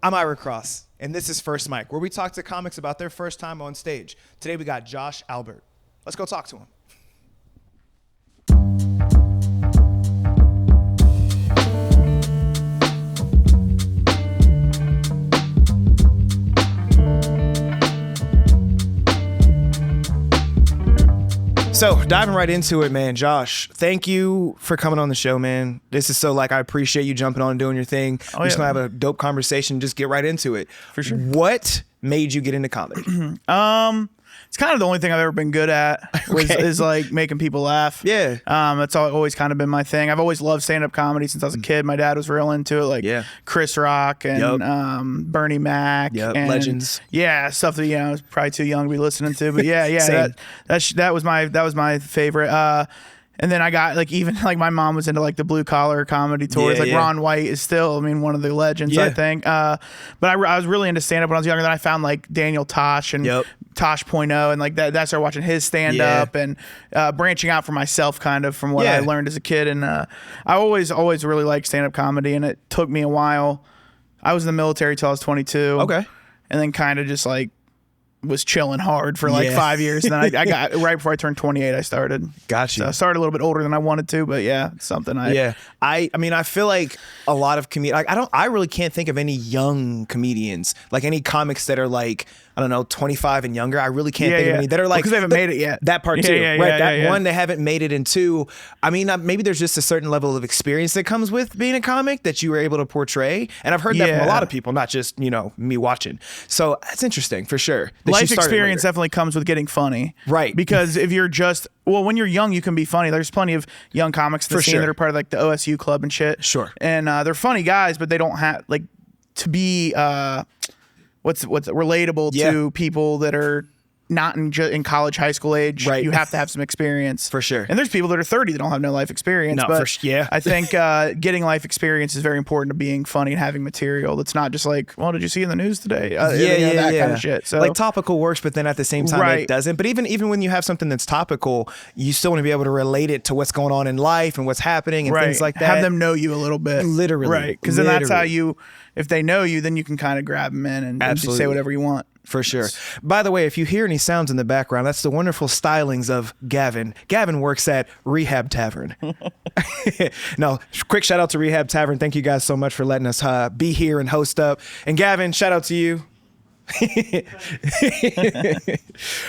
I'm Ira Cross, and this is First Mic, where we talk to comics about their first time on stage. Today we got Josh Albert. Let's go talk to him. So diving right into it, man, Josh, thank you for coming on the show, man. This is so I appreciate you jumping on and doing your thing. We're just gonna have a dope conversation, just get right into it. For sure. What made you get into comedy? It's kind of the only thing I've ever been good at is like making people laugh. Yeah. That's always kind of been my thing. I've always loved stand-up comedy since I was a kid. My dad was real into it, like Chris Rock and Bernie Mac. And, legends. Yeah, stuff that I was probably too young to be listening to. But yeah, that was my favorite. And then I got even my mom was into the blue collar comedy tours. Ron White is still, one of the legends, I think. But I was really into stand up when I was younger. Then I found Daniel Tosh and Tosh Point oh, and that. I started watching his stand up and branching out for myself, kind of from what I learned as a kid. And I always really liked stand up comedy, and it took me a while. I was in the military till I was 22. Okay, and then kind of just was chilling hard for 5 years. And then I got right before I turned 28, I started. Gotcha. So I started a little bit older than I wanted to, but it's something I feel like a lot of I really can't think of any young comedians, any comics that are 25 and younger. I really can't think of any that are because they haven't made it yet. That part too, right? One, they haven't made it, and two, maybe there's just a certain level of experience that comes with being a comic that you were able to portray. And I've heard that from a lot of people, not just, me watching. So that's interesting for sure. Life experience definitely comes with getting funny. Right. Because if you're when you're young, you can be funny. There's plenty of young comics in the scene that are part of the OSU club and shit. Sure. And they're funny guys, but they don't have to be what's relatable to people that are not in college, high school age. Right. You have to have some experience. For sure. And there's people that are 30 that don't have no life experience. But I think getting life experience is very important to being funny and having material that's not just did you see in the news today? That kind of shit. So topical works, but then at the same time it doesn't. But even when you have something that's topical, you still want to be able to relate it to what's going on in life and what's happening and things like that. Have them know you a little bit. Literally. Right. Because then that's how if they know you, then you can kind of grab them in and say whatever you want. For sure. By the way, if you hear any sounds in the background, that's the wonderful stylings of Gavin. Gavin works at Rehab Tavern. No, quick shout out to Rehab Tavern. Thank you guys so much for letting us be here and host up. And Gavin, shout out to you.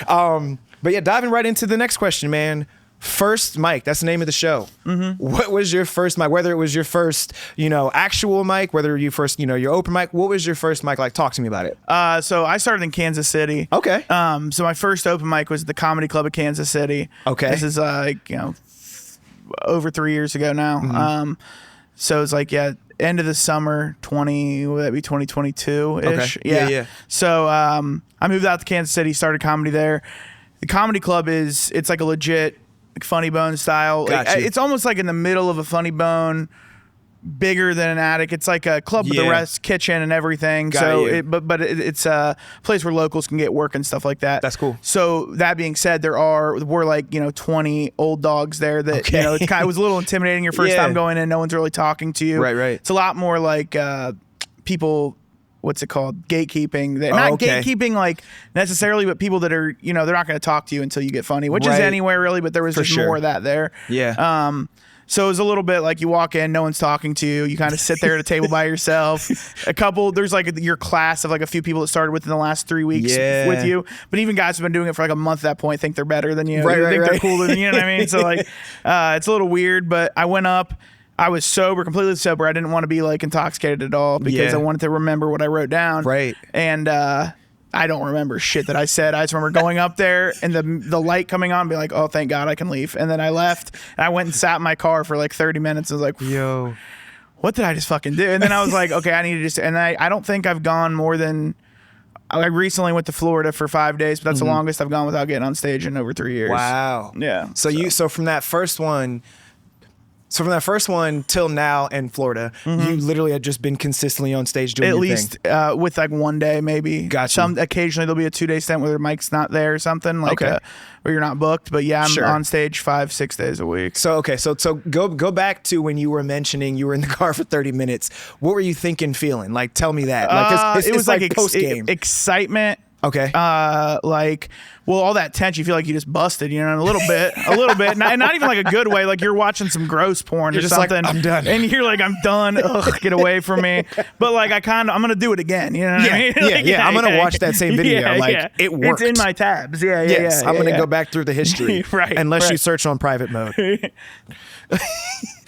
But yeah, diving right into the next question, man. First mic, that's the name of the show. Mm-hmm. What was your first mic? Whether it was your first, actual mic, whether you first, your open mic, what was your first mic like? Talk to me about it. So I started in Kansas City. Okay. So my first open mic was at the Comedy Club of Kansas City. Okay. This is over 3 years ago now. Mm-hmm. So it's end of the summer, 2022-ish. Okay. Yeah. So I moved out to Kansas City, started comedy there. The Comedy Club it's like a legit Funny Bone style. It's almost in the middle of a Funny Bone, bigger than an attic. It's like a club with the rest, kitchen and everything. It's a place where locals can get work and stuff like that. That's cool. So that being said, we're 20 old dogs there that it was a little intimidating your first time going in. No one's really talking to you. Right. It's a lot more people. What's it called? Gatekeeping. Not gatekeeping necessarily, but people that are, they're not going to talk to you until you get funny, which is anywhere really, but there was just more of that there. Yeah. So it was a little bit you walk in, no one's talking to you. You kind of sit there at a table by yourself. There's your class of a few people that started within the last 3 weeks with you. But even guys who've been doing it for a month at that point think they're better than you. They're cooler than you, you know what I mean? So it's a little weird, but I went up. I was completely sober. I didn't want to be intoxicated at all because I wanted to remember what I wrote down. Right. And I don't remember shit that I said. I just remember going up there and the light coming on and being oh, thank God I can leave. And then I left and I went and sat in my car for 30 minutes. I was yo, what did I just fucking do? And then I was okay, I need to and I don't think I've gone more than, I recently went to Florida for 5 days, but that's the longest I've gone without getting on stage in over 3 years. Wow. Yeah. So from that first one, So from that first one till now in Florida, you literally had just been consistently on stage doing At your least thing. with like one day maybe. Gotcha. Occasionally there'll be a 2-day stint where the mic's not there or something like where you're not booked. But yeah, I'm on stage 5-6 days a week. So so go back to when you were mentioning you were in the car for 30 minutes. What were you thinking, feeling? Like, tell me that. Like, it was like post game excitement. Okay. Like, well, all that tension, you feel like you just busted, you know, a little bit, not even like a good way. Like you're watching some gross porn or something. Like, I'm done. And you're like, I'm done. Ugh, get away from me. But like, I'm going to do it again. You know what I mean? Like, I'm going to watch that same video. It worked. It's in my tabs. Yes, I'm going to go back through the history. Right. Unless you search on private mode.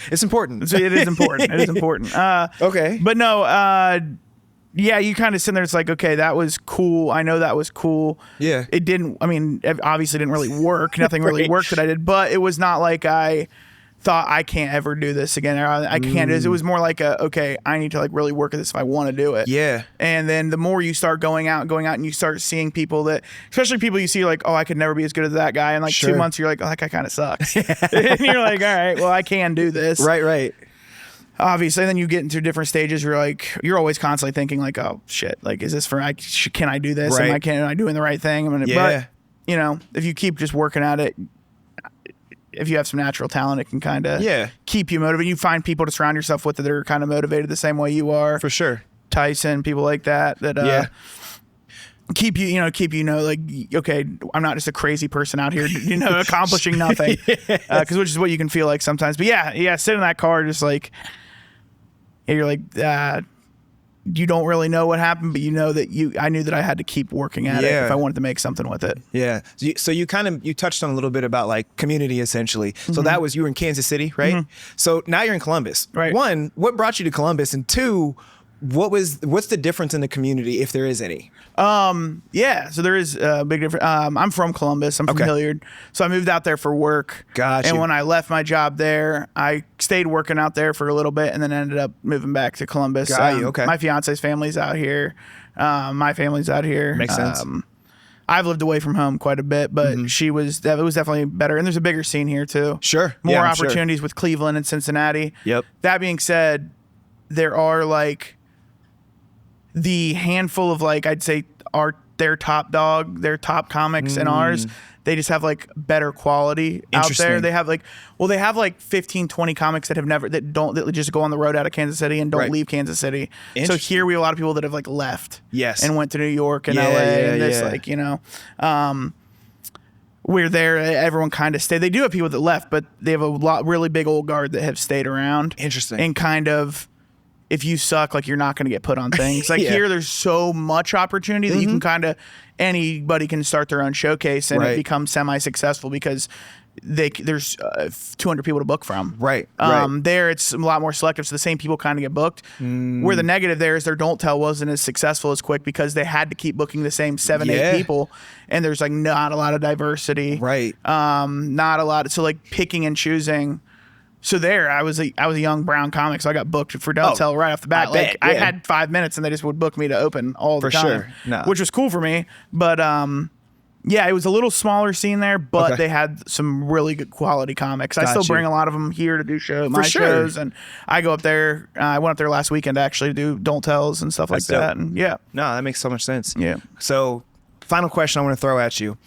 It's important. It is important. It is important. Okay. But no, yeah, you kind of sit there. It's like, okay, that was cool. I know that was cool. Yeah. It didn't, I mean, it obviously didn't really work. Nothing really worked that I did, but it was not like I thought I can't ever do this again. Or I can't do this. It was more like okay, I need to like really work at this if I want to do it. Yeah. And then the more you start going out and you start seeing people that, especially people you see like, oh, I could never be as good as that guy. And like 2 months, you're like, oh, that guy kind of sucks. And you're like, all right, well, I can do this. Right. Obviously, then you get into different stages. You're always constantly thinking like, oh shit, like is this for? Can I do this? Right. Am I doing the right thing? But you know, if you keep just working at it, if you have some natural talent, it can kind of keep you motivated. You find people to surround yourself with that are kind of motivated the same way you are. For sure. Tyson, people like that. Keep you like, okay, I'm not just a crazy person out here, accomplishing nothing. Because which is what you can feel like sometimes. But yeah, sit in that car, just like. You're like, you don't really know what happened, but you know that I knew that I had to keep working at it if I wanted to make something with it. Yeah. So you touched on a little bit about like community essentially. So that was, you were in Kansas City, right? So now you're in Columbus. Right. One, what brought you to Columbus? And two, what's the difference in the community, if there is any? So there is a big difference. I'm from Columbus. I'm from Hilliard. So I moved out there for work. Gotcha. And when I left my job there, I stayed working out there for a little bit and then ended up moving back to Columbus. Got you. Okay. My fiance's family's out here. My family's out here. Makes sense. I've lived away from home quite a bit, but it was definitely better. And there's a bigger scene here too. Sure. More opportunities with Cleveland and Cincinnati. Yep. That being said, there are like the handful of like, I'd say their top comics and ours, they just have like better quality out there. They have like 15, 20 comics that just go on the road out of Kansas City and don't leave Kansas City. So here we have a lot of people that have like left and went to New York and LA and this like, we're there. Everyone kind of stayed. They do have people that left, but they have a really big old guard that have stayed around. Interesting. And kind of, if you suck, like you're not going to get put on things. Like here, there's so much opportunity that you can anybody can start their own showcase and it becomes semi-successful because there's 200 people to book from. Right. There, it's a lot more selective, so the same people kind of get booked. Where the negative there is their Don't Tell wasn't as successful as Quick because they had to keep booking the same 7-8 people, and there's like not a lot of diversity. Right. Not a lot. So like picking and choosing. So there, I was a young brown comic, so I got booked for Don't Tell right off the bat. I had 5 minutes, and they just would book me to open all the time, which was cool for me. But it was a little smaller scene there, but they had some really good quality comics. I still bring a lot of them here to do shows, and I go up there. I went up there last weekend to actually do Don't Tells and stuff like that. And no, that makes so much sense. Yeah. So, final question I want to throw at you.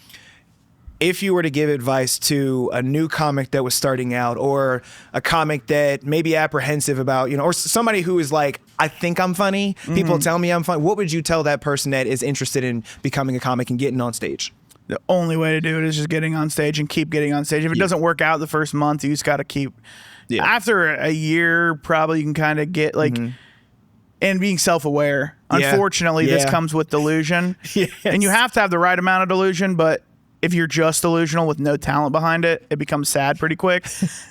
If you were to give advice to a new comic that was starting out or a comic that may be apprehensive about, or somebody who is like, I think I'm funny, people tell me I'm funny, what would you tell that person that is interested in becoming a comic and getting on stage? The only way to do it is just getting on stage and keep getting on stage. If it doesn't work out the first month, you just got to keep. After a year, probably you can kind of get like, and being self-aware. Unfortunately, this comes with delusion. And you have to have the right amount of delusion, but if you're just delusional with no talent behind it, it becomes sad pretty quick.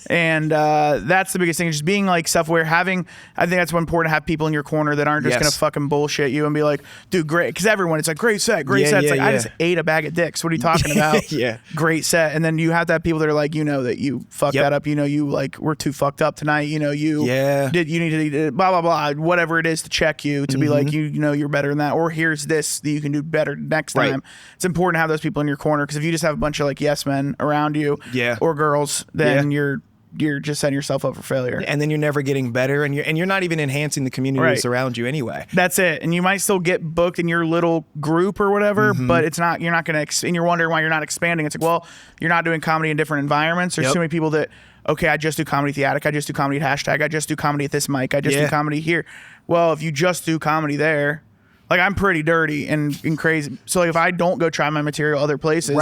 And that's the biggest thing, just being like self-aware. I think that's what's important, to have people in your corner that aren't just going to fucking bullshit you and be like, dude, great. Because everyone, it's like, great set. It's like, I just ate a bag of dicks. What are you talking about? Great set. And then you have to have people that are like, that you fucked that up. You like, we're too fucked up tonight. You need to blah, blah, blah, whatever it is to check you, to be like, you're better than that. Or here's this that you can do better next time. It's important to have those people in your corner, because if you just have a bunch of like yes men around you or girls, then you're you're just setting yourself up for failure. And then you're never getting better, and you're not even enhancing the communities around you anyway. That's it. And you might still get booked in your little group or whatever, but you're not going to, and you're wondering why you're not expanding. It's like, well, you're not doing comedy in different environments. There's too many people that, okay, I just do comedy at the Attic. I just do comedy at Hashtag. I just do comedy at this mic. I just do comedy here. Well, if you just do comedy there, like I'm pretty dirty and crazy. So like if I don't go try my material other places,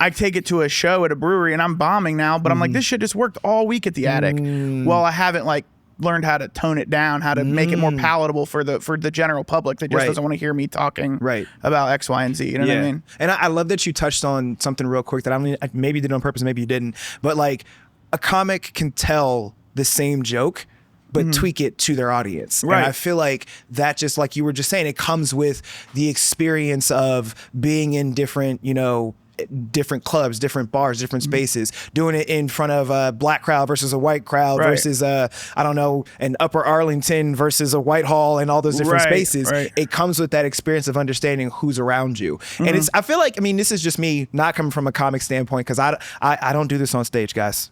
I take it to a show at a brewery and I'm bombing now, but I'm like, this shit just worked all week at the Attic. Well, I haven't like learned how to tone it down, how to make it more palatable for the general public that just doesn't want to hear me talking about X, Y, and Z. You know what I mean? And I love that you touched on something real quick that I maybe you did on purpose, maybe you didn't, but like a comic can tell the same joke but tweak it to their audience. And I feel like that, just like you were just saying, it comes with the experience of being in different, different clubs, different bars, different spaces, doing it in front of a black crowd versus a white crowd versus I don't know, an Upper Arlington versus a Whitehall and all those different spaces. It comes with that experience of understanding who's around you. And I feel like, this is just me not coming from a comic standpoint, because I don't do this on stage, guys.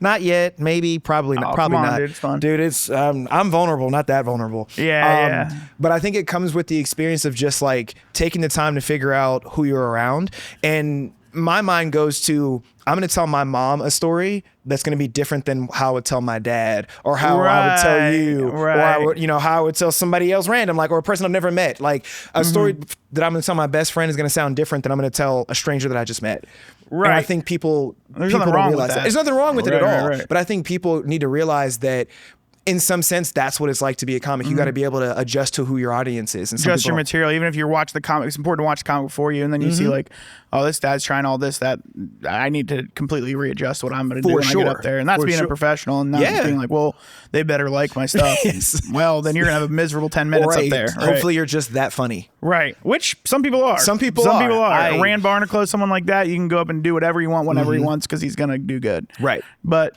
Not yet, maybe, probably not. Probably not. Dude, it's fun. Dude, it's I'm vulnerable, not that vulnerable. But I think it comes with the experience of just like taking the time to figure out who you're around. And my mind goes to, I'm going to tell my mom a story that's going to be different than how I would tell my dad, or how I would tell you, or I would, how I would tell somebody else random, like, or a person I've never met. Like a story that I'm going to tell my best friend is going to sound different than I'm going to tell a stranger that I just met. And I think people don't realize that. There's nothing wrong with it at all. But I think people need to realize that in some sense, that's what it's like to be a comic. You got to be able to adjust to who your audience is. And adjust your material. Even if you're watching the comic, it's important to watch the comic before you. And then you see like, oh, this guy's trying all this, that I need to completely readjust what I'm going to do when I get up there. And that's being a professional and not just being like, well, they better like my stuff. Well, then you're going to have a miserable 10 minutes up there. Hopefully you're just that funny. Right. Which some people are. Some people are. Rand Barnacle, someone like that, you can go up and do whatever you want whenever he wants, because he's going to do good. Right. But,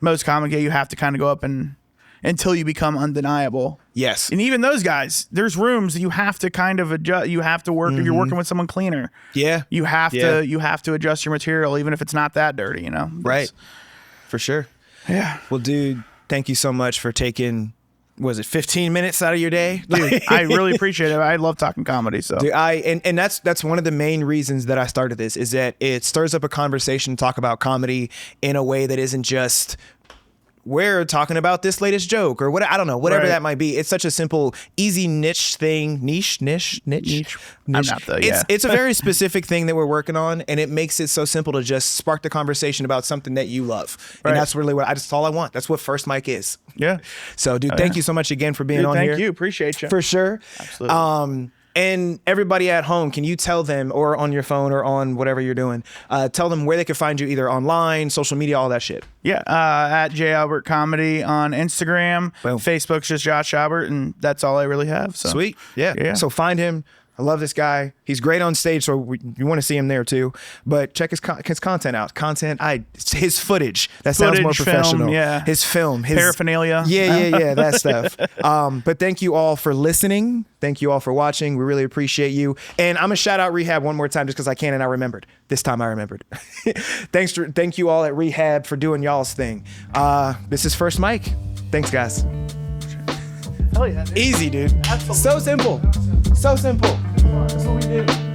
most comic, you have to kind of go up and until you become undeniable. Yes. And even those guys, there's rooms that you have to kind of adjust. You have to work if you're working with someone cleaner. Yeah. You have to adjust your material, even if it's not that dirty, Right. For sure. Yeah. Well, dude, thank you so much for taking, was it 15 minutes out of your day? Dude, I really appreciate it. I love talking comedy. So dude, and that's one of the main reasons that I started this, is that it stirs up a conversation to talk about comedy in a way that isn't just, we're talking about this latest joke or what, I don't know, whatever that might be. It's such a simple, easy niche thing. Niche. I'm not the, It's a very specific thing that we're working on, and it makes it so simple to just spark the conversation about something that you love. And that's really that's all I want. That's what First Mic is. Yeah. So, dude, thank you so much again for being on here. Thank you. Appreciate you. For sure. Absolutely. And everybody at home, can you tell them, or on your phone or on whatever you're doing, tell them where they can find you, either online, social media, all that shit. Yeah, at J Albert Comedy on Instagram. Boom. Facebook's just Josh Albert, and that's all I really have. So. Sweet. Yeah. So find him. I love this guy. He's great on stage, so you want to see him there too. But check his content out. His footage. That sounds more professional. Film, his film. His paraphernalia. Yeah, that stuff. But thank you all for listening. Thank you all for watching. We really appreciate you. And I'm going to shout out Rehab one more time just because I can and I remembered. This time I remembered. Thank you all at Rehab for doing y'all's thing. This is First Mic. Thanks, guys. Hell yeah, dude. Easy, dude. Absolutely. So simple. So simple. That's what we do.